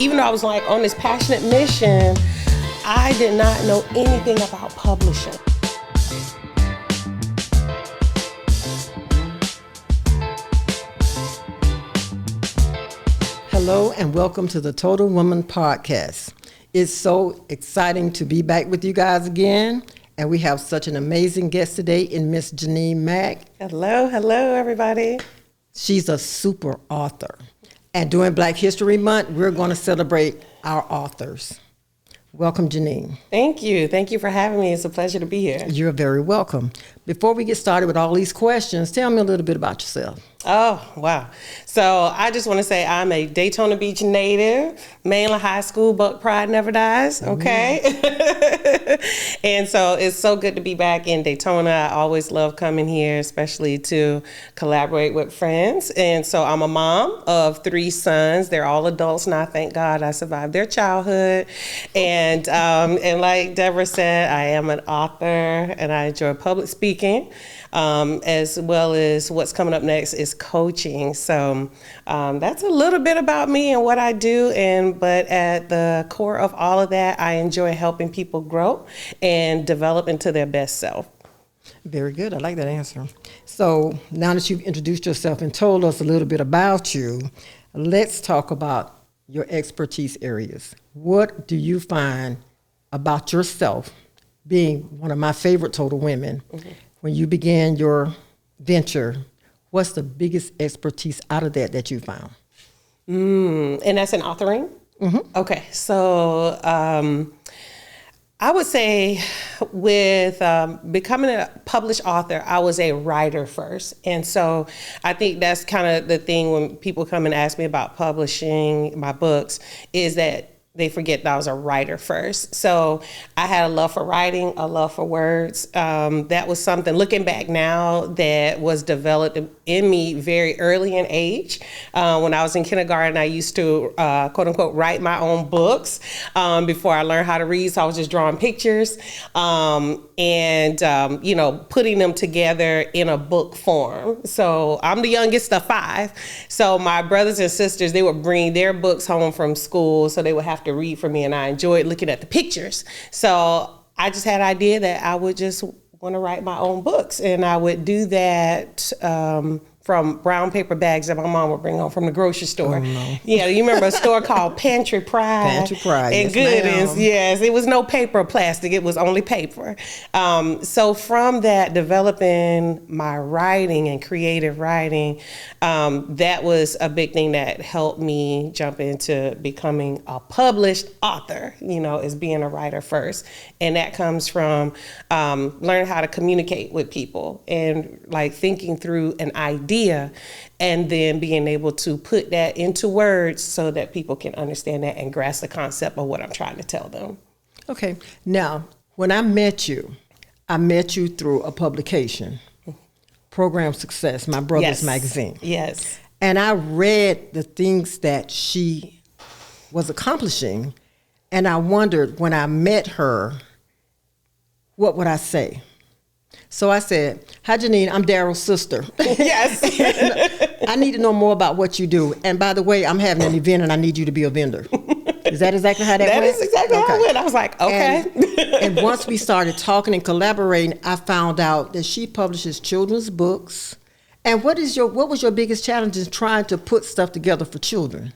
even though I was like on this passionate mission, I did not know anything about publishing. Hello and welcome to the Total Woman Podcast. It's so exciting to be back with you guys again. And we have such an amazing guest today in Miss Jeanine Mack. Hello everybody. She's a super author. And during Black History Month, we're going to celebrate our authors. Welcome, Jeanine. Thank you. Thank you for having me. It's a pleasure to be here. You're very welcome. Before we get started with all these questions, tell me a little bit about yourself. Oh, wow. So I just want to say I'm a Daytona Beach native, Mainland High School, Buck Pride Never Dies, okay? And so it's so good to be back in Daytona. I always love coming here, especially to collaborate with friends. And so I'm a mom of 3 sons. They're all adults now, thank God. I survived their childhood. And like Deborah said, I am an author and I enjoy public speaking. As well as what's coming up next is coaching. So that's a little bit about me and what I do. But at the core of all of that, I enjoy helping people grow and develop into their best self. Very good. I like that answer. So now that you've introduced yourself and told us a little bit about you, let's talk about your expertise areas. What do you find about yourself, being one of my favorite total women? Mm-hmm. When you began your venture, what's the biggest expertise out of that you found? And that's in authoring? Mm-hmm. Okay, so I would say with becoming a published author, I was a writer first. And so I think that's kind of the thing when people come and ask me about publishing my books is that they forget that I was a writer first. So I had a love for writing, a love for words. That was something, looking back now, that was developed in me very early in age. When I was in kindergarten, I used to, quote unquote, write my own books before I learned how to read. So I was just drawing pictures and putting them together in a book form. So I'm the youngest of 5. So my brothers and sisters, they would bring their books home from school. So they would have to read for me, and I enjoyed looking at the pictures. So I just had an idea that I would just want to write my own books, and I would do that from brown paper bags that my mom would bring home from the grocery store. Oh, no. Yeah, you remember a store called Pantry Pride? Pantry Pride, and yes, Goodens, ma'am. yes. It was no paper or plastic. It was only paper. So from that, developing my writing and creative writing, that was a big thing that helped me jump into becoming a published author, as being a writer first. And that comes from learning how to communicate with people and like thinking through an idea and then being able to put that into words so that people can understand that and grasp the concept of what I'm trying to tell them. Okay. Now, when I met you through a publication, Program Success, my brother's magazine. Yes. And I read the things that she was accomplishing, and I wondered when I met her, what would I say? So I said, "Hi, Jeanine, I'm Daryl's sister." Yes. I need to know more about what you do. And by the way, I'm having an event and I need you to be a vendor. Is that exactly how that went? That is exactly how it went. I was like, okay. And once we started talking and collaborating, I found out that she publishes children's books. And what was your biggest challenge in trying to put stuff together for children?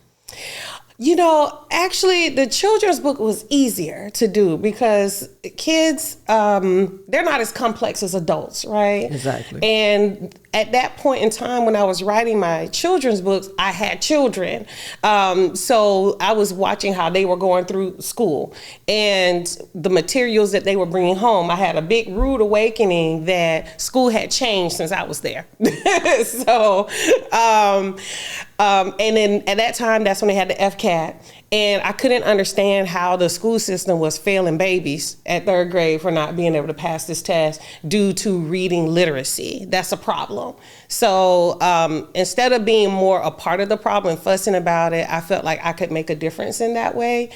Actually, the children's book was easier to do because kids, they're not as complex as adults, right? Exactly. And at that point in time when I was writing my children's books, I had children. So I was watching how they were going through school and the materials that they were bringing home. I had a big rude awakening that school had changed since I was there. So, and then at that time, that's when they had the FCAT. And I couldn't understand how the school system was failing babies at 3rd grade for not being able to pass this test due to reading literacy. That's a problem. So instead of being more a part of the problem and fussing about it, I felt like I could make a difference in that way,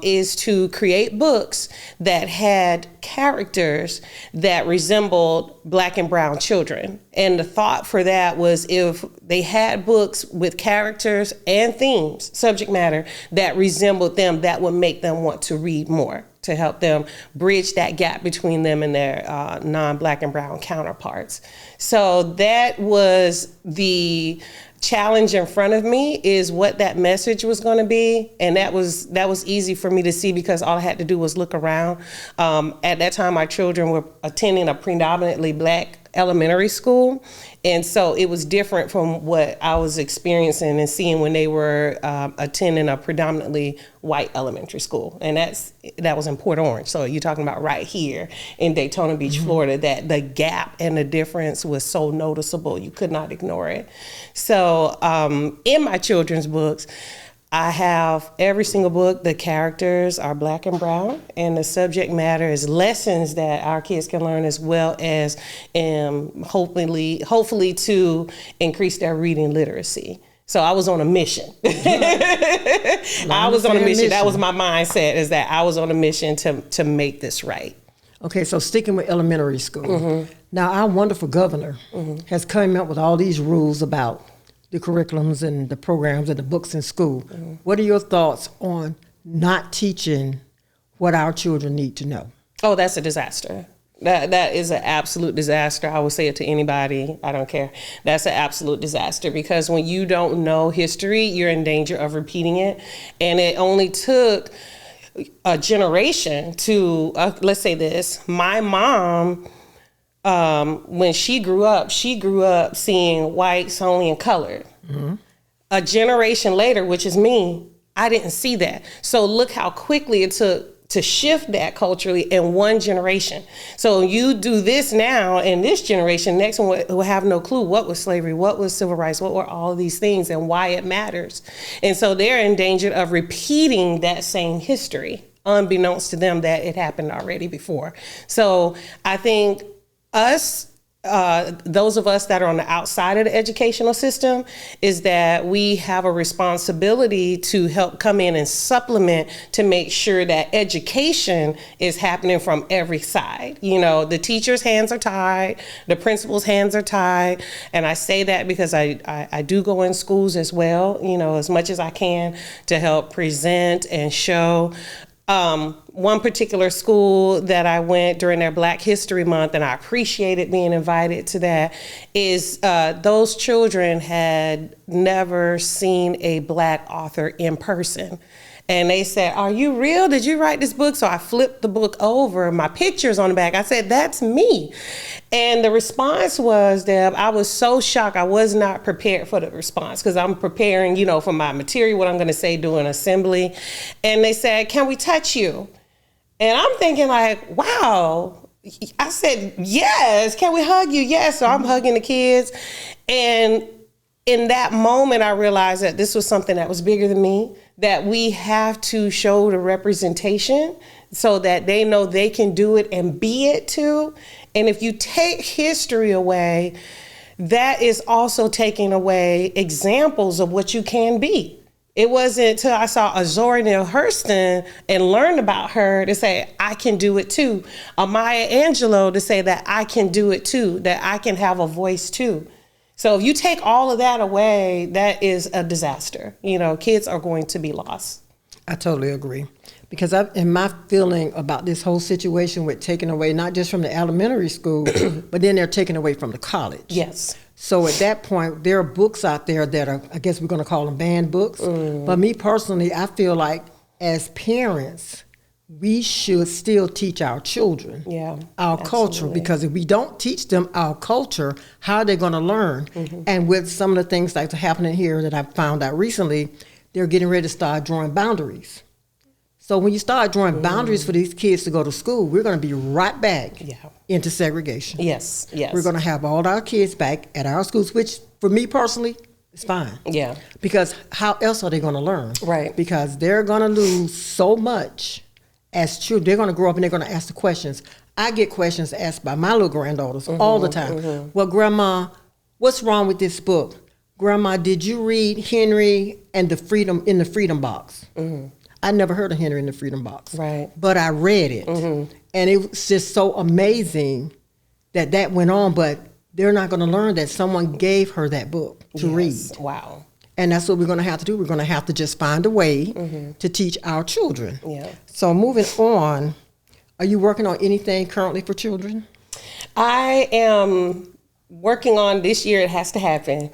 is to create books that had characters that resembled Black and brown children. And the thought for that was if they had books with characters and themes, subject matter, that resembled them, that would make them want to read more, to help them bridge that gap between them and their non-Black and brown counterparts. So that was the challenge in front of me, is what that message was going to be. And that was easy for me to see because all I had to do was look around. At that time, my children were attending a predominantly Black elementary school. And so it was different from what I was experiencing and seeing when they were attending a predominantly white elementary school. And that was in Port Orange. So you're talking about right here in Daytona Beach, Florida, that the gap and the difference was so noticeable. You could not ignore it. So in my children's books, I have every single book, the characters are Black and brown, and the subject matter is lessons that our kids can learn, as well as hopefully to increase their reading literacy. So I was on a mission. I was on a mission. That was my mindset, is that I was on a mission to make this right. Okay, so sticking with elementary school. Now, our wonderful governor has come up with all these rules about the curriculums and the programs and the books in school. What are your thoughts on not teaching what our children need to know? Oh, that's a disaster. That is an absolute disaster. I will say it to anybody. I don't care. That's an absolute disaster, because when you don't know history, you're in danger of repeating it. And it only took a generation to, let's say this, my mom, when she grew up seeing whites only in colored. A generation later, which is me, I didn't see that. So look how quickly it took to shift that culturally in one generation. So you do this now in this generation, next one will have no clue what was slavery, what was civil rights, what were all of these things and why it matters. And so they're in danger of repeating that same history, unbeknownst to them that it happened already before. So I think those of us that are on the outside of the educational system, is that we have a responsibility to help come in and supplement to make sure that education is happening from every side. You know, the teachers' hands are tied, the principals' hands are tied. And I say that because I do go in schools as well, you know, as much as I can to help present and show. One particular school that I went during their Black History Month, and I appreciated being invited to that, is those children had never seen a Black author in person. And they said, "Are you real? Did you write this book?" So I flipped the book over, my picture's on the back. I said, "That's me." And the response was, Deb, I was so shocked. I was not prepared for the response, because I'm preparing, you know, for my material, what I'm going to say during assembly. And they said, "Can we touch you?" And I'm thinking like, wow. I said, "Yes. Can we hug you?" Yes. So I'm hugging the kids. And in that moment, I realized that this was something that was bigger than me, that we have to show the representation so that they know they can do it and be it too. And if you take history away, that is also taking away examples of what you can be. It wasn't until I saw a Zora Neale Hurston and learned about her to say, I can do it too. A Maya Angelou to say that I can do it too, that I can have a voice too. So if you take all of that away, that is a disaster. You know, kids are going to be lost. I totally agree. Because in my feeling about this whole situation with taking away, not just from the elementary school, but then they're taking away from the college. Yes. So at that point, there are books out there that are, I guess we're going to call them banned books. But me personally, I feel like as parents, we should still teach our children our culture, because if we don't teach them our culture, how are they going to learn? And with some of the things that's happening here that I found out recently, they're getting ready to start drawing boundaries. So when you start drawing boundaries for these kids to go to school, we're going to be right back into segregation. Yes, yes. We're going to have all our kids back at our schools, which for me personally, is fine. Yeah. Because how else are they going to learn? Right. Because they're going to lose so much as children. They're going to grow up and they're going to ask the questions. I get questions asked by my little granddaughters all the time. Well, Grandma, what's wrong with this book? Grandma, did you read Henry and the Freedom Box? I never heard of Henry in the Freedom Box. Right. But I read it. And it was just so amazing that went on. But they're not going to learn that someone gave her that book to read. Wow. And that's what we're going to have to do. We're going to have to just find a way to teach our children. Yeah. So moving on, are you working on anything currently for children? I am working on this year, it has to happen,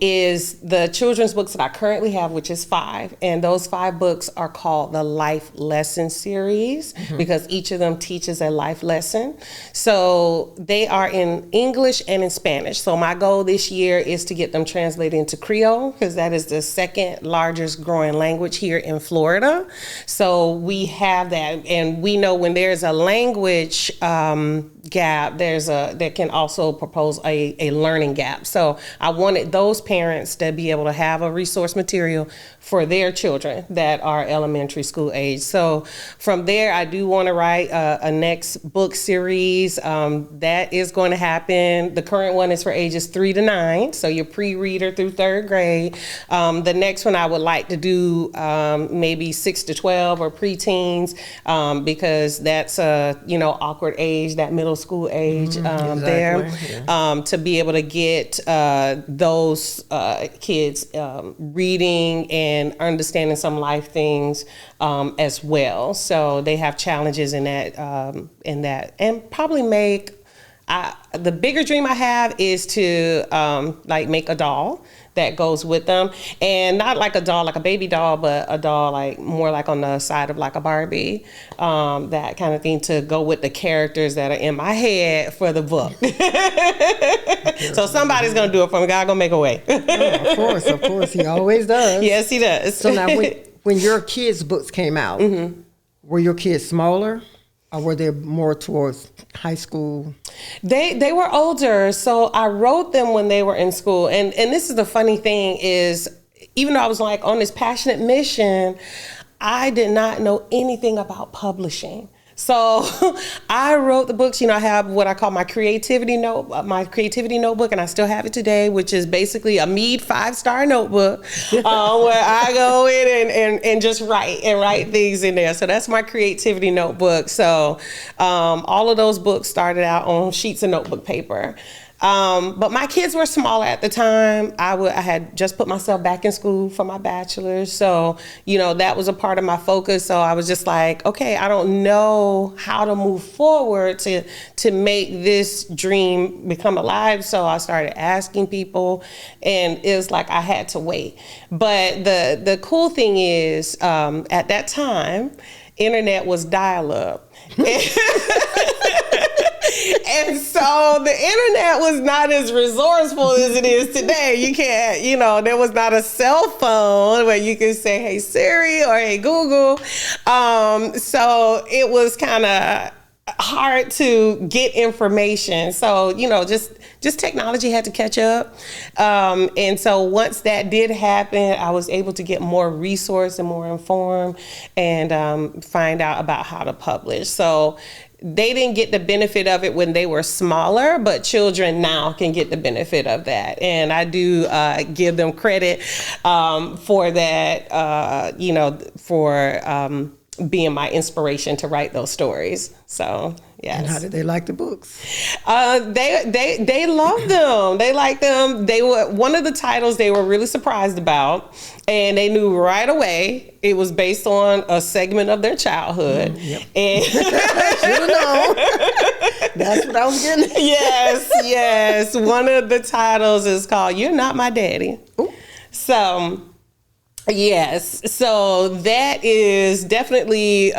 is the children's books that I currently have, which is 5. And those 5 books are called the Life Lesson Series because each of them teaches a life lesson. So they are in English and in Spanish. So my goal this year is to get them translated into Creole because that is the second largest growing language here in Florida. So we have that. And we know when there's a language gap, there can also propose a learning gap. So I wanted those parents to be able to have a resource material for their children that are elementary school age. So from there, I do want to write a next book series. That is going to happen. The current one is for ages 3 to 9. So your pre-reader through 3rd grade. The next one I would like to do maybe 6 to 12 or preteens because that's a awkward age, that middle school age Exactly. there. Yeah. To be able to get those kids reading and understanding some life things as well. So they have challenges in that, and probably make. The bigger dream I have is to make a doll that goes with them, and not like a doll, like a baby doll, but a doll like more like on the side of like a Barbie, that kind of thing to go with the characters that are in my head for the book. So somebody's gonna do it for me. God gonna make a way. Of course, he always does. Yes, he does. So now, when your kids' books came out, were your kids smaller? Or were they more towards high school? They were older, so I wrote them when they were in school. And this is the funny thing is, even though I was like on this passionate mission, I did not know anything about publishing. So I wrote the books. I have what I call my creativity notebook, and I still have it today, which is basically a Mead 5-star notebook where I go in and just write things in there. So that's my creativity notebook. So all of those books started out on sheets of notebook paper. But my kids were smaller at the time. I had just put myself back in school for my bachelor's. So, that was a part of my focus. So I was just like, okay, I don't know how to move forward to make this dream become alive. So I started asking people, and it was like I had to wait. But the cool thing is, at that time, internet was dial-up. And so the internet was not as resourceful as it is today. You can't, there was not a cell phone where you could say, hey, Siri or hey, Google. So it was kind of hard to get information. So, just technology had to catch up. And so once that did happen, I was able to get more resource and more informed and find out about how to publish. So they didn't get the benefit of it when they were smaller, but children now can get the benefit of that. And I do give them credit for that, for being my inspiration to write those stories. So, yes. And how did they like the books? They loved them. They liked them. They were one of the titles they were really surprised about, and they knew right away it was based on a segment of their childhood. Yep. And should have known. That's what I was getting. Yes. One of the titles is called "You're Not My Daddy." Ooh. So. Yes, so that is definitely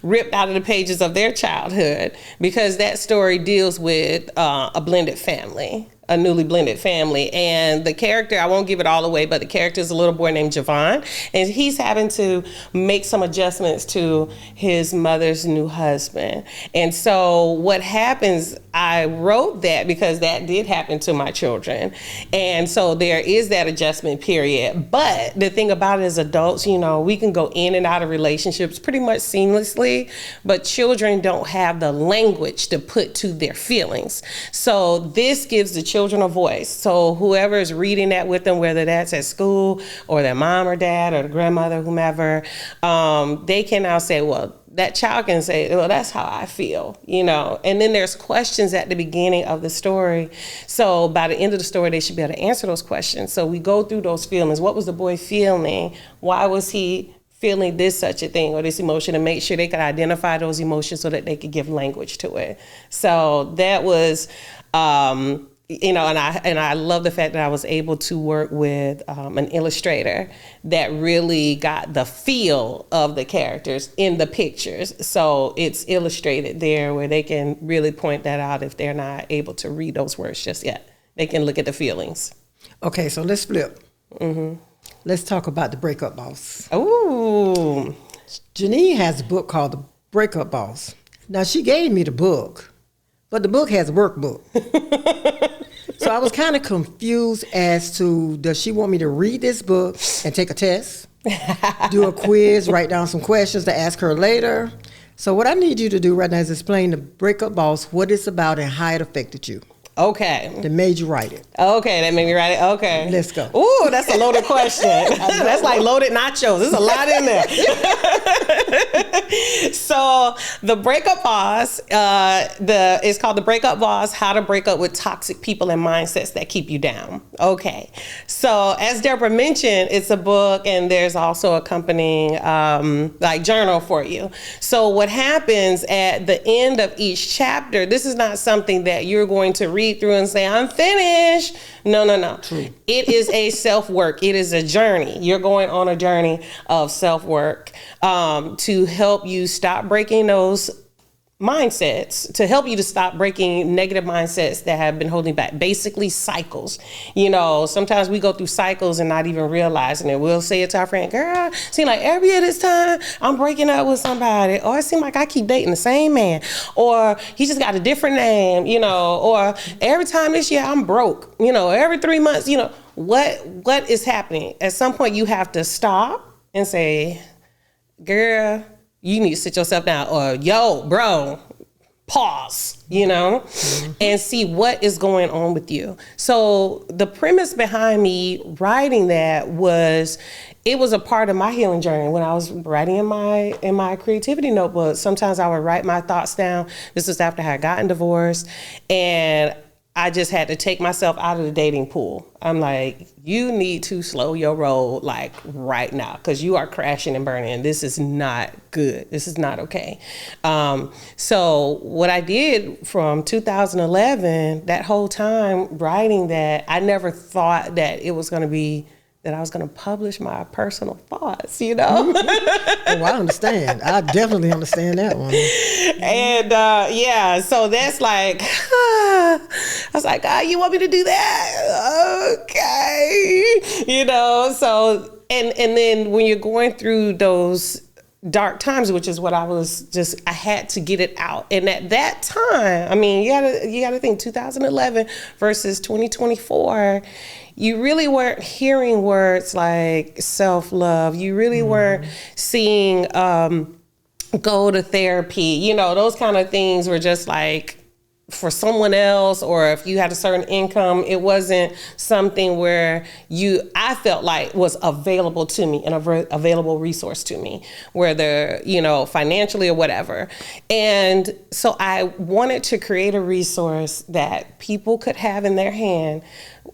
ripped out of the pages of their childhood because that story deals with a blended family, a newly blended family. And the character, I won't give it all away, but the character is a little boy named Javon, and he's having to make some adjustments to his mother's new husband. And so what happens, I wrote that because that did happen to my children. And so there is that adjustment period. But the thing about it as adults, we can go in and out of relationships pretty much seamlessly, but children don't have the language to put to their feelings. So this gives the children a voice. So whoever is reading that with them, whether that's at school or their mom or dad or the grandmother, whomever, they can now say, well, that child can say, well, that's how I feel, you know. And then there's questions at the beginning of the story. So by the end of the story, they should be able to answer those questions. So we go through those feelings. What was the boy feeling? Why was he feeling this such a thing or this emotion, and make sure they could identify those emotions so that they could give language to it. So that was, you know, and I love the fact that I was able to work with an illustrator that really got the feel of the characters in the pictures. So it's illustrated there where they can really point that out if they're not able to read those words just yet. They can look at the feelings. Okay, so let's flip. Let's talk about the Breakup Boss. Ooh. Jeanine has a book called The Breakup Boss. Now, she gave me the book, but the book has a workbook. So I was kind of confused as to, does she want me to read this book and take a test, do a quiz, write down some questions to ask her later? So what I need you to do right now is explain The Breakup Boss, what it's about and how it affected you. Okay. That made you write it. Okay, that made me write it. Okay. Let's go. Ooh, that's a loaded question. That's like loaded nachos. There's a lot in there. So the Breakup Boss, it's called The Breakup Boss, How to Break Up with Toxic People and Mindsets That Keep You Down. Okay. So as Deborah mentioned, it's a book and there's also accompanying like journal for you. So what happens at the end of each chapter, this is not something that you're going to read through and say, I'm finished. No. True. It is a self-work. It is a journey. You're going on a journey of self-work to help you stop breaking those mindsets, to help you to stop breaking negative mindsets that have been holding back. Basically cycles. You know, sometimes we go through cycles and not even realizing it. We'll say it to our friend, girl, seem like every year this time I'm breaking up with somebody, or it seems like I keep dating the same man, or he just got a different name, you know, or every time this year I'm broke, you know, every 3 months, you know, what is happening? At some point you have to stop and say, girl, you need to sit yourself down, or yo, bro, pause, you know, and see what is going on with you. So the premise behind me writing that was, it was a part of my healing journey. When I was writing in my creativity notebook, sometimes I would write my thoughts down. This was after I had gotten divorced, and I just had to take myself out of the dating pool. I'm like, you need to slow your roll like right now, because you are crashing and burning. This is not good. This is not okay. So what I did from 2011, that whole time writing that, I never thought that it was going to be that I was going to publish my personal thoughts, you know? Oh, I understand. I definitely understand that one. And yeah, so that's like, I was like, you want me to do that? Okay. You know, so, and then when you're going through those dark times, which is what I had to get it out. And at that time, I mean, you gotta think 2011 versus 2024, you really weren't hearing words like self-love. You really weren't seeing go to therapy. You know, those kind of things were just like for someone else, or if you had a certain income, it wasn't something where I felt like was available to me and a available resource to me, whether, you know, financially or whatever. And so I wanted to create a resource that people could have in their hand,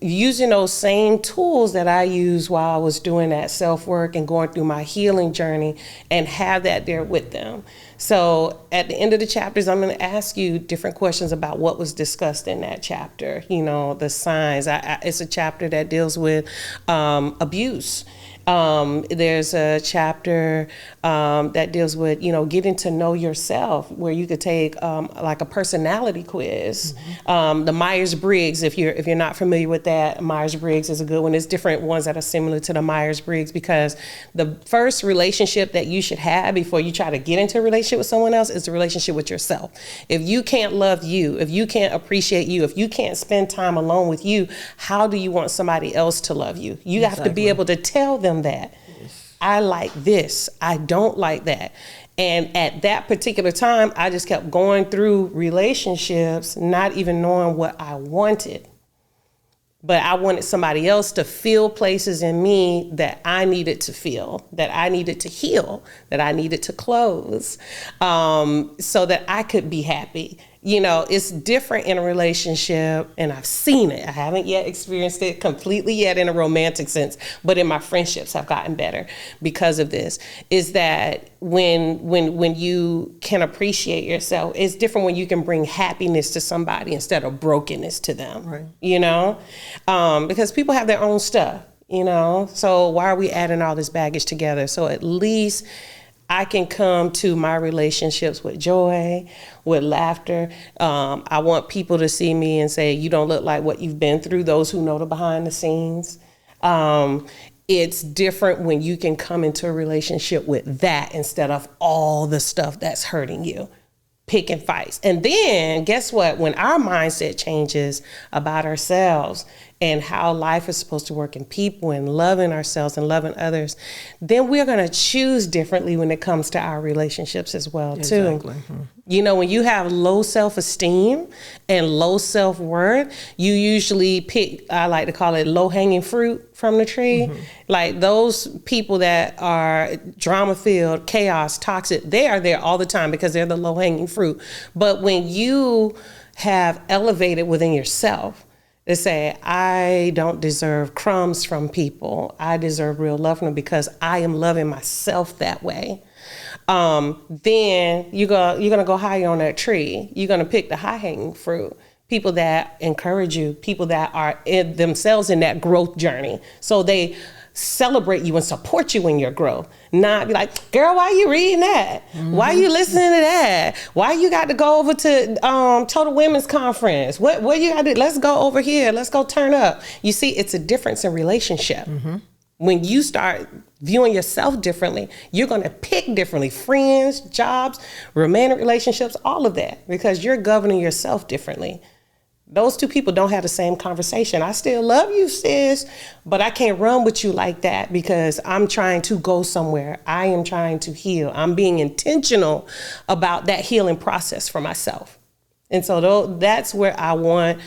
using those same tools that I used while I was doing that self-work and going through my healing journey, and have that there with them. So at the end of the chapters, I'm going to ask you different questions about what was discussed in that chapter. You know, the signs. It's a chapter that deals with abuse. There's a chapter that deals with, you know, getting to know yourself, where you could take like a personality quiz. The Myers-Briggs, if you're not familiar with that, Myers-Briggs is a good one. There's different ones that are similar to the Myers-Briggs, because the first relationship that you should have before you try to get into a relationship with someone else is the relationship with yourself. If you can't love you, if you can't appreciate you, if you can't spend time alone with you, how do you want somebody else to love you? You have to be able to tell them that. Yes. I like this. I don't like that. And at that particular time, I just kept going through relationships, not even knowing what I wanted. But I wanted somebody else to feel places in me that I needed to feel, that I needed to heal, that I needed to close, so that I could be happy. You know, it's different in a relationship, and I've seen it. I haven't yet experienced it completely yet in a romantic sense, but in my friendships have gotten better because of this, is that when you can appreciate yourself, it's different when you can bring happiness to somebody instead of brokenness to them, right. You know, because people have their own stuff, you know, so why are we adding all this baggage together? So at least I can come to my relationships with joy, with laughter. I want people to see me and say, you don't look like what you've been through, those who know the behind the scenes. It's different when you can come into a relationship with that instead of all the stuff that's hurting you, picking fights. And then guess what? When our mindset changes about ourselves and how life is supposed to work in people and loving ourselves and loving others, then we're going to choose differently when it comes to our relationships as well, too. Exactly. You know, when you have low self-esteem and low self-worth, you usually pick, I like to call it low-hanging fruit from the tree. Like those people that are drama-filled, chaos, toxic, they are there all the time because they're the low-hanging fruit. But when you have elevated within yourself, to say, I don't deserve crumbs from people. I deserve real love from them because I am loving myself that way. Then you're gonna go higher on that tree. You're gonna pick the high-hanging fruit. People that encourage you, people that are in themselves in that growth journey. So they celebrate you and support you in your growth. Not be like, girl, why you reading that? Why you listening to that? Why you got to go over to Total Women's Conference? What you got to do? Let's go over here. Let's go turn up. You see, it's a difference in relationship. When you start viewing yourself differently, you're going to pick differently. Friends, jobs, romantic relationships, all of that, because you're governing yourself differently. Those two people don't have the same conversation. I still love you, sis, but I can't run with you like that because I'm trying to go somewhere. I am trying to heal. I'm being intentional about that healing process for myself. And so that's where I want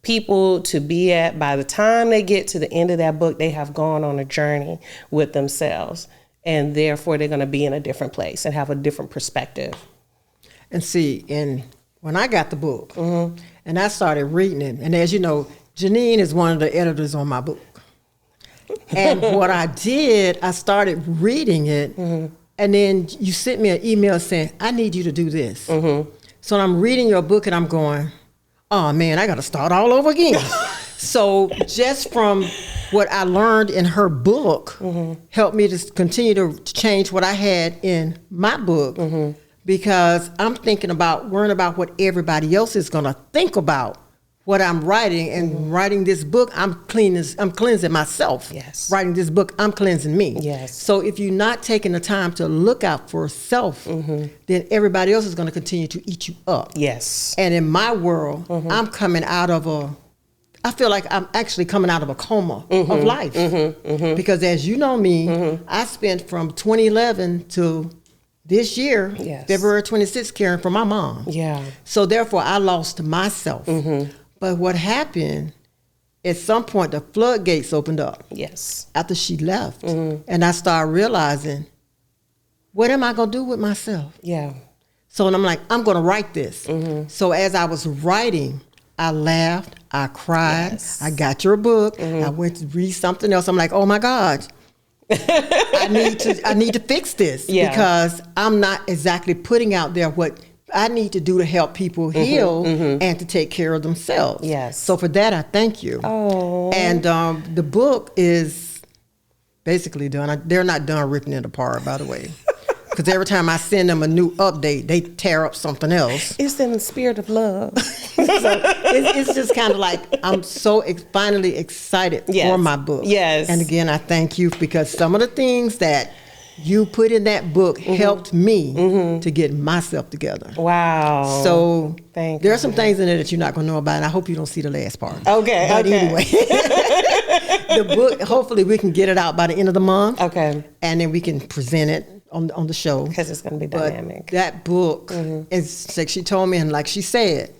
people to be at. By the time they get to the end of that book, they have gone on a journey with themselves, and therefore they're going to be in a different place and have a different perspective. And see, when I got the book, and I started reading it, and as you know, Jeanine is one of the editors on my book. And what I did, I started reading it, and then you sent me an email saying, I need you to do this. So I'm reading your book, and I'm going, oh man, I got to start all over again. So just from what I learned in her book, helped me to continue to change what I had in my book. Because I'm thinking about, worrying about what everybody else is going to think about what I'm writing. And writing this book, I'm cleansing myself. Yes. Writing this book, I'm cleansing me. Yes. So if you're not taking the time to look out for self, then everybody else is going to continue to eat you up. Yes. And in my world, I'm coming out of I feel like I'm actually coming out of a coma of life. Because as you know me, I spent from 2011 to this year, February 26th, caring for my mom. Yeah. So therefore, I lost myself. But what happened, at some point, the floodgates opened up. Yes. After she left. And I started realizing, what am I going to do with myself? Yeah. So and I'm like, I'm going to write this. So as I was writing, I laughed, I cried, I got your book, I went to read something else. I'm like, oh my God. I need to fix this because I'm not exactly putting out there what I need to do to help people heal and to take care of themselves. Yes. So for that, I thank you. Oh. And the book is basically done. They're not done ripping it apart, by the way. Because every time I send them a new update, they tear up something else. It's in the spirit of love. So it's just kind of like, I'm so finally excited for my book. Yes. And again, I thank you because some of the things that you put in that book helped me to get myself together. Wow. So Thank there you. are some things in there that you're not going to know about, and I hope you don't see the last part. Okay. But anyway, the book, hopefully we can get it out by the end of the month. Okay. And then we can present it on the show. Because it's going to be But dynamic. that book is like she told me, and like she said,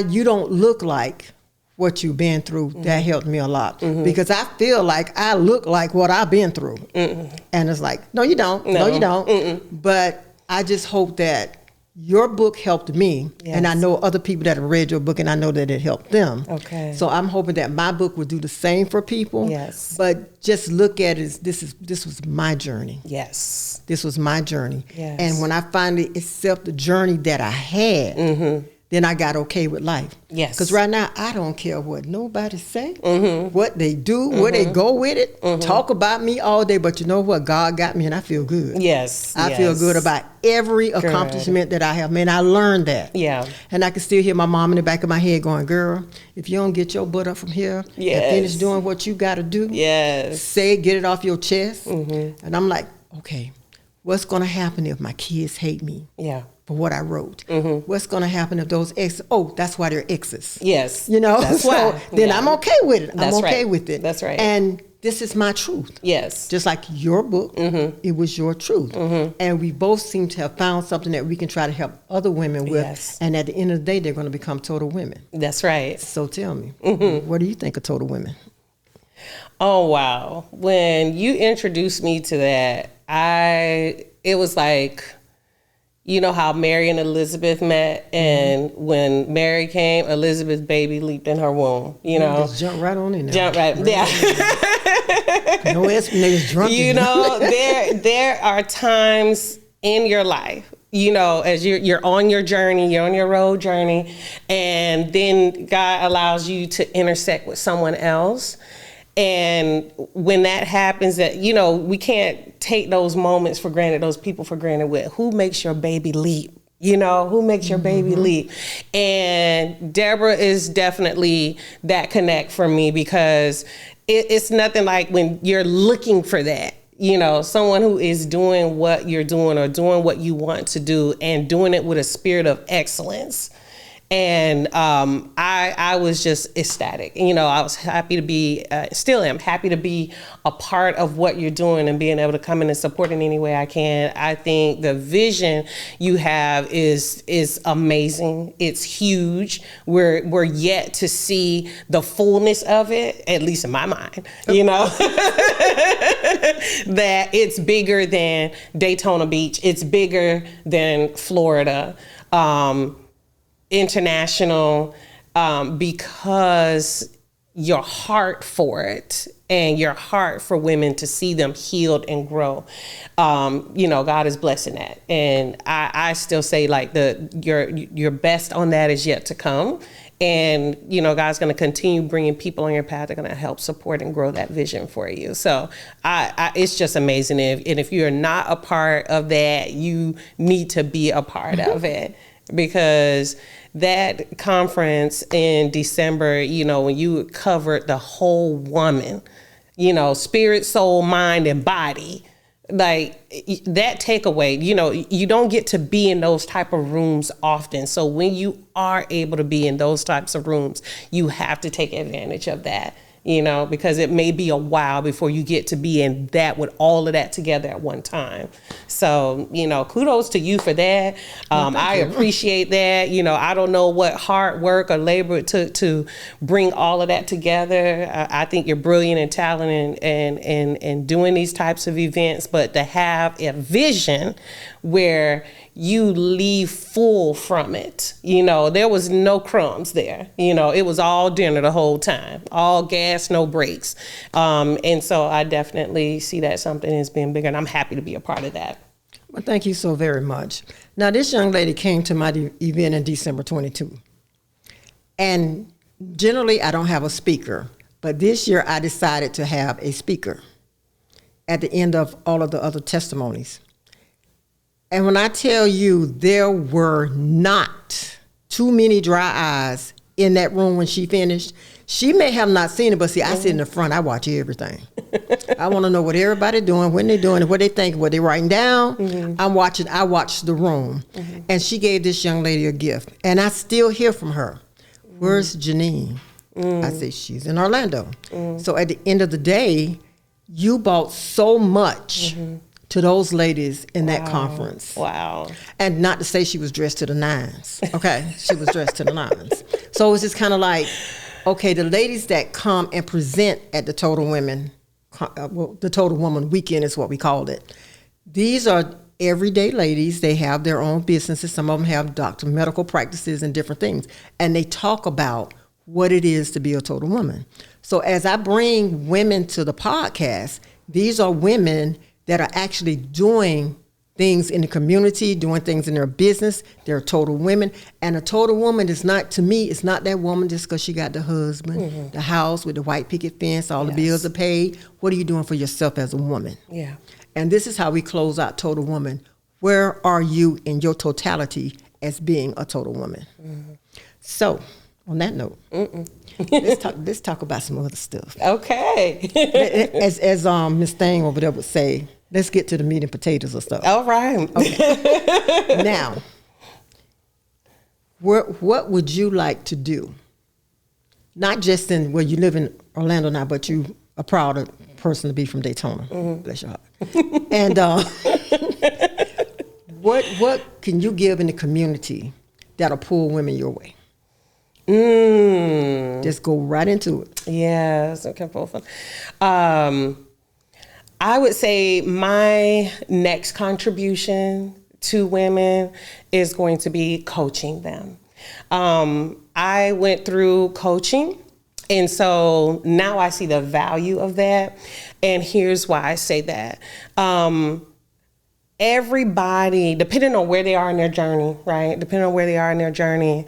you don't look like what you've been through, that helped me a lot. Because I feel like I look like what I've been through. And it's like, no, you don't. No, you don't. But I just hope that your book helped me. Yes. And I know other people that have read your book, and I know that it helped them. Okay. So I'm hoping that my book will do the same for people. Yes. But just look at it as this was my journey. Yes. This was my journey. Yes. And when I finally accept the journey that I had, then I got okay with life. Yes. Because right now, I don't care what nobody say, what they do, where they go with it, talk about me all day. But you know what? God got me, and I feel good. Yes. I feel good about every accomplishment that I have made. I learned that. Yeah. And I can still hear my mom in the back of my head going, girl, if you don't get your butt up from here and finish doing what you got to do, say it, get it off your chest. And I'm like, okay, what's going to happen if my kids hate me? Yeah. For what I wrote. What's going to happen if those exes, that's why they're exes. Yes. You know, that's so why. Then I'm okay with it. I'm okay with it. That's right. And this is my truth. Yes. Just like your book, it was your truth. And we both seem to have found something that we can try to help other women with. Yes. And at the end of the day, they're going to become total women. That's right. So tell me, what do you think of total women? Oh, wow. When you introduced me to that, it was like, you know how Mary and Elizabeth met, and when Mary came, Elizabeth's baby leaped in her womb, you know. Just jump right on in there. Jump right, yeah. No explanations, drunk. You know, there are times in your life, you know, as you're on your journey, you're on your road journey, and then God allows you to intersect with someone else. And when that happens, that, you know, we can't take those moments for granted, those people for granted with who makes your baby leap, you know, who makes your baby leap. And Deborah is definitely that connect for me, because it's nothing like when you're looking for that, you know, someone who is doing what you're doing or doing what you want to do and doing it with a spirit of excellence. And I was just ecstatic. You know, I was happy to be, still am happy to be a part of what you're doing and being able to come in and support in any way I can. I think the vision you have is amazing. It's huge. We're yet to see the fullness of it, at least in my mind, you know, that it's bigger than Daytona Beach. It's bigger than Florida. International, because your heart for it and your heart for women to see them healed and grow. You know, God is blessing that. And I still say, like, your best on that is yet to come. And, you know, God's going to continue bringing people on your path that are going to help support and grow that vision for you. So it's just amazing. And if you're not a part of that, you need to be a part of it. Because that conference in December, you know, when you covered the whole woman, you know, spirit, soul, mind, and body, like that takeaway, you know, you don't get to be in those type of rooms often. So when you are able to be in those types of rooms, you have to take advantage of that. You know, because it may be a while before you get to be in that with all of that together at one time. So, you know, kudos to you for that. I appreciate that. You know, I don't know what hard work or labor it took to bring all of that together. I think you're brilliant and talented and doing these types of events, but to have a vision where you leave full from it. You know, there was no crumbs there. You know, it was all dinner the whole time, all gas, no brakes. And so I definitely see that something is being bigger, and I'm happy to be a part of that. Well, thank you so very much. Now, this young lady came to my event in December 22. And generally, I don't have a speaker. But this year, I decided to have a speaker at the end of all of the other testimonies. And when I tell you there were not too many dry eyes in that room when she finished, she may have not seen it, but see, I sit in the front, I watch everything. I want to know what everybody doing, when they're doing it, what they think, what they writing down. I watch the room. And she gave this young lady a gift. And I still hear from her. Where's Jeanine? I say, she's in Orlando. So at the end of the day, you bought so much to those ladies in that conference. Wow. And not to say she was dressed to the nines. Okay, she was dressed to the nines. So it's just kind of like, Okay, the ladies that come and present at the Total Women, the Total Woman Weekend is what we called it. These are everyday ladies. They have their own businesses. Some of them have medical practices and different things. And they talk about what it is to be a total woman. So as I bring women to the podcast, these are women that are actually doing things in the community, doing things in their business. They're total women. And a total woman is not, to me, it's not that woman just because she got the husband, the house with the white picket fence, all the bills are paid. What are you doing for yourself as a woman? Yeah. And this is how we close out Total Woman. Where are you in your totality as being a total woman? So, on that note, let's talk about some other stuff. Okay. As Miss Thang over there would say, let's get to the meat and potatoes of stuff. All right. Okay. Now, what would you like to do? Not just in where you live in Orlando now, but you are proud person to be from Daytona. Bless your heart. And what can you give in the community that'll pull women your way? Just go right into it. Yes, okay, both. I would say my next contribution to women is going to be coaching them. I went through coaching, and so now I see the value of that. And here's why I say that. Everybody, depending on where they are in their journey, right? Depending on where they are in their journey,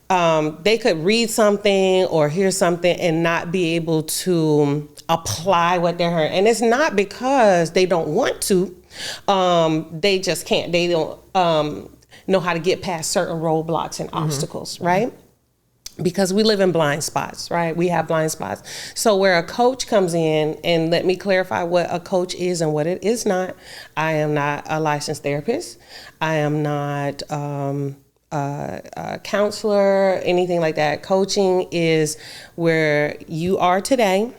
they could read something or hear something and not be able to apply what they heard. And it's not because they don't want to. They just can't. They don't know how to get past certain roadblocks and obstacles, right? Because we live in blind spots, right? We have blind spots. So where a coach comes in, and let me clarify what a coach is and what it is not. I am not a licensed therapist. I am not a counselor, anything like that. Coaching is where you are today,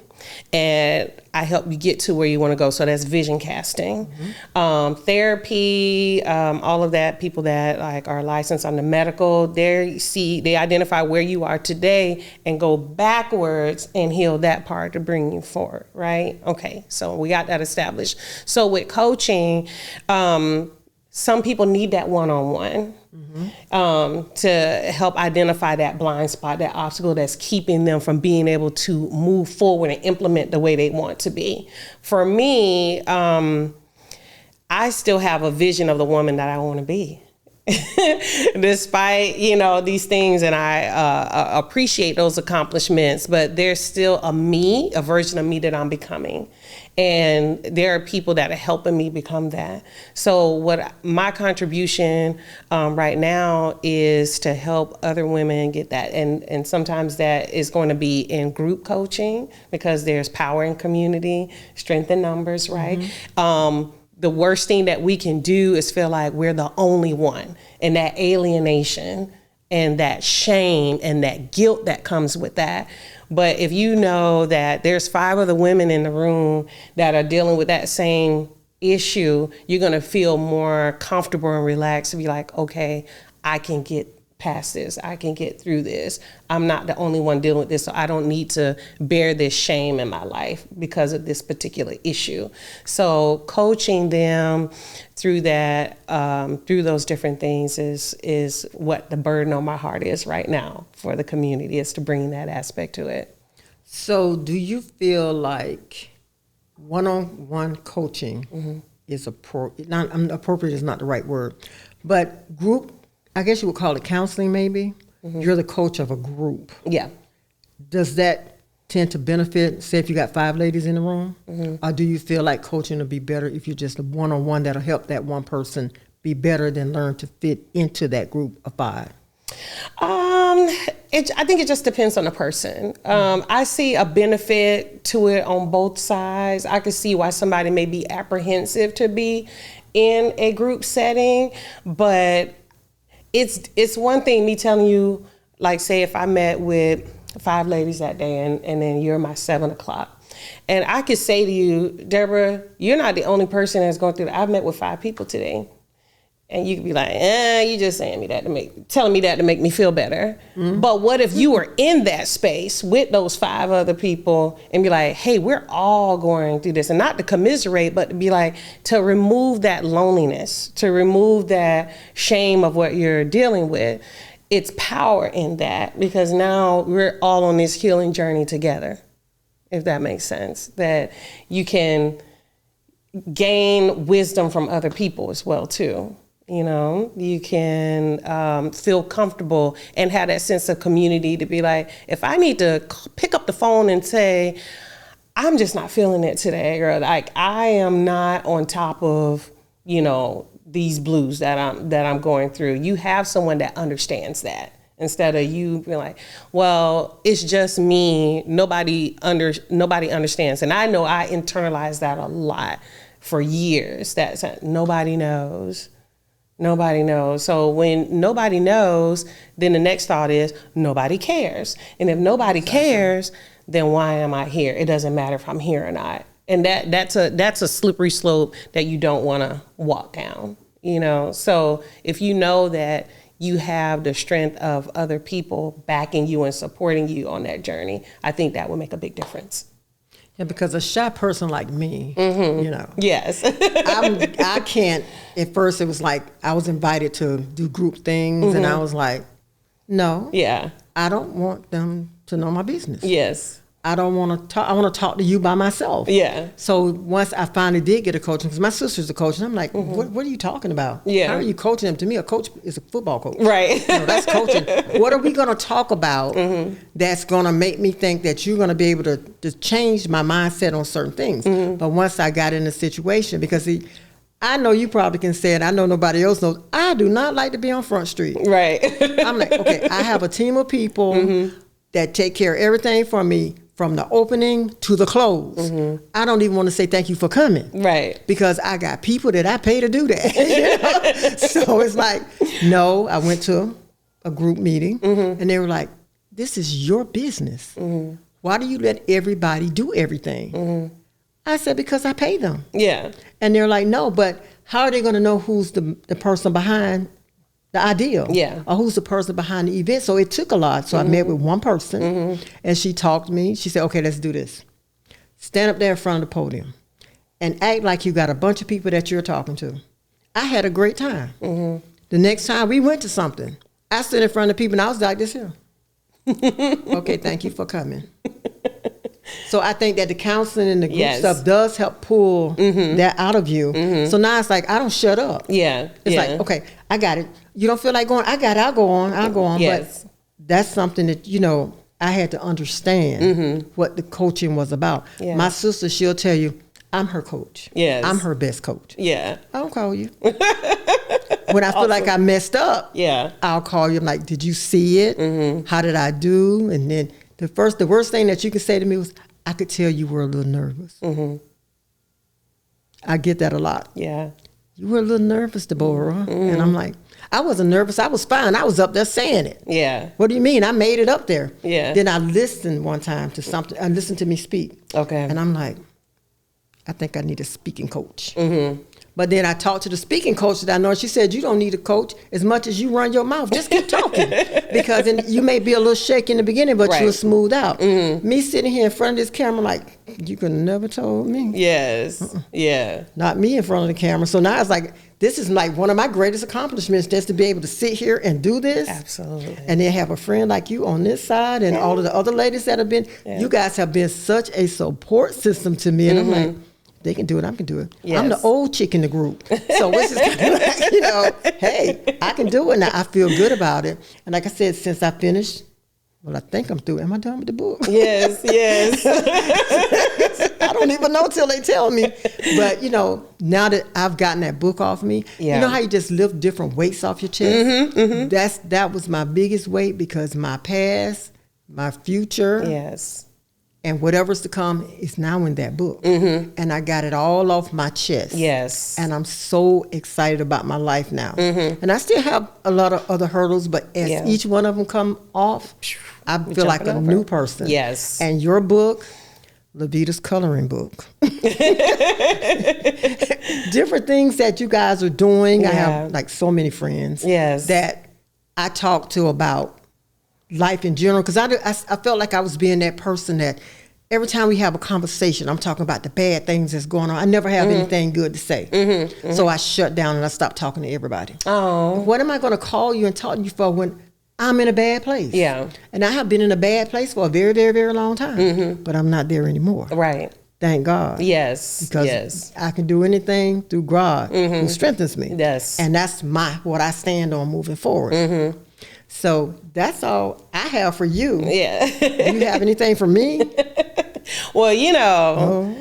and I help you get to where you want to go. So that's vision casting, therapy, all of that. People that like are licensed on the medical, they identify where you are today and go backwards and heal that part to bring you forward, right? Okay, so we got that established. So with coaching, some people need that one-on-one. To help identify that blind spot, that obstacle that's keeping them from being able to move forward and implement the way they want to be. For me, I still have a vision of the woman that I want to be. Despite, these things, and I appreciate those accomplishments, but there's still a version of me that I'm becoming. And there are people that are helping me become that. So what my contribution right now is to help other women get that. And sometimes that is going to be in group coaching, because there's power in community, strength in numbers, right? The worst thing that we can do is feel like we're the only one, and that alienation and that shame and that guilt that comes with that. But if you know that there's 5 other women in the room that are dealing with that same issue, you're going to feel more comfortable and relaxed to be like, okay, I can get past this. I can get through this. I'm not the only one dealing with this, so I don't need to bear this shame in my life because of this particular issue. So coaching them through that, through those different things is what the burden on my heart is right now for the community, is to bring that aspect to it. So do you feel like one-on-one coaching is appropriate is not the right word, but group, I guess you would call it counseling maybe? You're the coach of a group. Yeah. Does that tend to benefit, say if you got 5 ladies in the room? Or do you feel like coaching will be better if you're just a one-on-one that'll help that one person be better than learn to fit into that group of 5? I think it just depends on the person. I see a benefit to it on both sides. I could see why somebody may be apprehensive to be in a group setting, but it's one thing me telling you, like, say if I met with 5 ladies that day and then you're my 7 o'clock. And I could say to you, Deborah, you're not the only person that's going through that. I've met with 5 people today. And you could be like, you just telling me that to make me feel better. But what if you were in that space with those 5 other people and be like, hey, we're all going through this, and not to commiserate, but to be like, to remove that loneliness, to remove that shame of what you're dealing with. It's power in that, because now we're all on this healing journey together, if that makes sense, that you can gain wisdom from other people as well too. You know, you can feel comfortable and have that sense of community to be like, if I need to pick up the phone and say, I'm just not feeling it today, or like I am not on top of, you know, these blues that I'm going through. You have someone that understands that, instead of you being like, well, it's just me. Nobody understands. And I know I internalized that a lot for years. That nobody knows. Nobody knows. So when nobody knows, then the next thought is nobody cares. And if nobody cares, then why am I here? It doesn't matter if I'm here or not. And that's a slippery slope that you don't want to walk down, you know? So if you know that you have the strength of other people backing you and supporting you on that journey, I think that will make a big difference. Yeah, because a shy person like me, you know. Yes. I can't, at first it was like, I was invited to do group things, and I was like, no. Yeah. I don't want them to know my business. Yes. I don't want to talk. I want to talk to you by myself. Yeah. So once I finally did get a coaching, because my sister's a coach, and I'm like, what are you talking about? Yeah. How are you coaching them? To me, a coach is a football coach. Right. You know, that's coaching. What are we going to talk about that's going to make me think that you're going to be able to change my mindset on certain things? But once I got in the situation, because I know you probably can say it, I know nobody else knows, I do not like to be on Front Street. Right. I'm like, okay, I have a team of people that take care of everything for me, from the opening to the close. I don't even want to say thank you for coming. Right. Because I got people that I pay to do that. You know? So it's like, no, I went to a group meeting and they were like, this is your business. Why do you let everybody do everything? I said, because I pay them. Yeah. And they're like, no, but how are they going to know who's the person behind the idea? Yeah. Or who's the person behind the event? So it took a lot. So I met with one person and she talked to me. She said, okay, let's do this. Stand up there in front of the podium and act like you got a bunch of people that you're talking to. I had a great time. The next time we went to something, I stood in front of people and I was like this here. Okay, thank you for coming. So I think that the counseling and the group stuff does help pull that out of you. So now it's like, I don't shut up. Yeah. It's like, okay, I got it. You don't feel like going, I got it, I'll go on. Yes. But that's something that, you know, I had to understand what the coaching was about. Yeah. My sister, she'll tell you, I'm her coach. Yes. I'm her best coach. Yeah. I don't call you. When I feel like I messed up, I'll call you. I'm like, did you see it? How did I do? And then the worst thing that you could say to me was, I could tell you were a little nervous. I get that a lot. Yeah. You were a little nervous, Deborah. And I'm like, I wasn't nervous. I was fine. I was up there saying it. Yeah. What do you mean? I made it up there. Yeah. Then I listened one time to something. I listened to me speak. Okay. And I'm like, I think I need a speaking coach. But then I talked to the speaking coach that I know, and she said, you don't need a coach as much as you run your mouth. Just keep talking. Because you may be a little shaky in the beginning, but you'll smooth out. Me sitting here in front of this camera like, you could never told me. Yes. Yeah. Not me in front of the camera. So now it's like, this is like one of my greatest accomplishments, just to be able to sit here and do this. Absolutely. And then have a friend like you on this side, and all of the other ladies that have been, you guys have been such a support system to me. And I'm like, they can do it, I can do it. Yes. I'm the old chick in the group. So it's just kind of like, you know, hey, I can do it now. I feel good about it. And like I said, since I finished, well, I think I'm through. Am I done with the book? Yes, yes. I don't even know till they tell me. But, you know, now that I've gotten that book off me, you know how you just lift different weights off your chest? That was my biggest weight, because my past, my future, and whatever's to come is now in that book. And I got it all off my chest. Yes. And I'm so excited about my life now. And I still have a lot of other hurdles, but as each one of them come off, I feel like a new person. Yes. And your book, Levita's coloring book. different things that you guys are doing. Yeah. I have like so many friends that I talk to about life in general, because I felt like I was being that person that every time we have a conversation, I'm talking about the bad things that's going on. I never have anything good to say. So I shut down and I stopped talking to everybody. Oh. What am I going to call you and talk to you for when I'm in a bad place? Yeah. And I have been in a bad place for a very, very, very long time. But I'm not there anymore. Right. Thank God. Yes. Because I can do anything through God who strengthens me. Yes. And that's what I stand on moving forward. So that's all I have for you. Yeah. Do you have anything for me? Well, you know,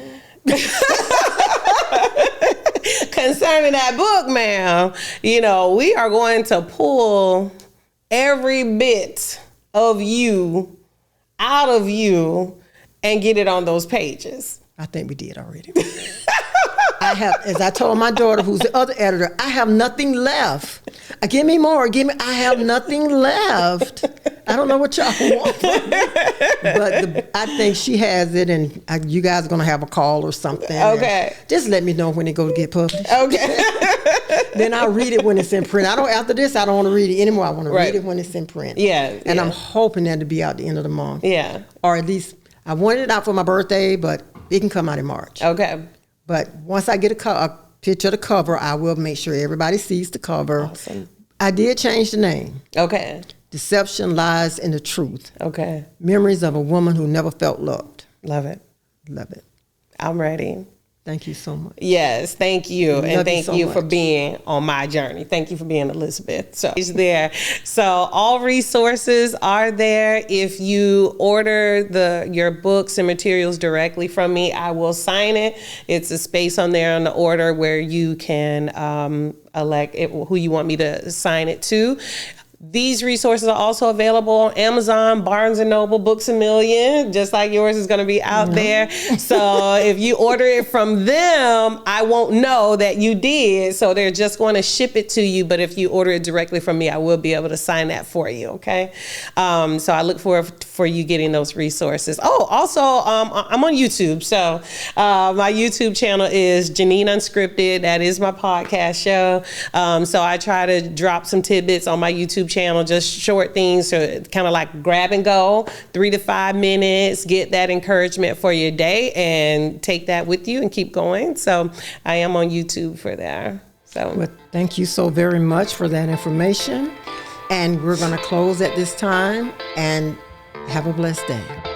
concerning that book, ma'am, you know, we are going to pull every bit of you out of you and get it on those pages. I think we did already. I have, as I told my daughter, who's the other editor, I have nothing left. Give me more. I have nothing left. I don't know what y'all want from me. But I think she has it, and you guys are going to have a call or something. Okay. Just let me know when it go to get published. Okay. Then I'll read it when it's in print. After this, I don't want to read it anymore. I want to read it when it's in print. Yeah. And I'm hoping that to be out the end of the month. Yeah. Or at least, I wanted it out for my birthday, but it can come out in March. Okay. But once I get a picture of the cover, I will make sure everybody sees the cover. Awesome. I did change the name. Okay. Deception, Lies, and the Truth. Okay. Memories of a Woman Who Never Felt Loved. Love it. Love it. I'm ready. Thank you so much. Yes, thank you. And thank you for much. being on my journey. Thank you for being Elizabeth. So it's there. So all resources are there. If you order your books and materials directly from me, I will sign it. It's a space on there on the order where you can elect who you want me to sign it to. These resources are also available on Amazon, Barnes & Noble, Books A Million, just like yours is going to be out there. So if you order it from them, I won't know that you did. So they're just going to ship it to you. But if you order it directly from me, I will be able to sign that for you. Okay. So I look forward for you getting those resources. Oh, also, I'm on YouTube. So my YouTube channel is Jeanine Unscripted. That is my podcast show. So I try to drop some tidbits on my YouTube channel, just short things, so kind of like grab and go, 3 to 5 minutes, get that encouragement for your day and take that with you and keep going. So I am on YouTube for that. So Well, thank you so very much for that information. And we're going to close at this time, and have a blessed day.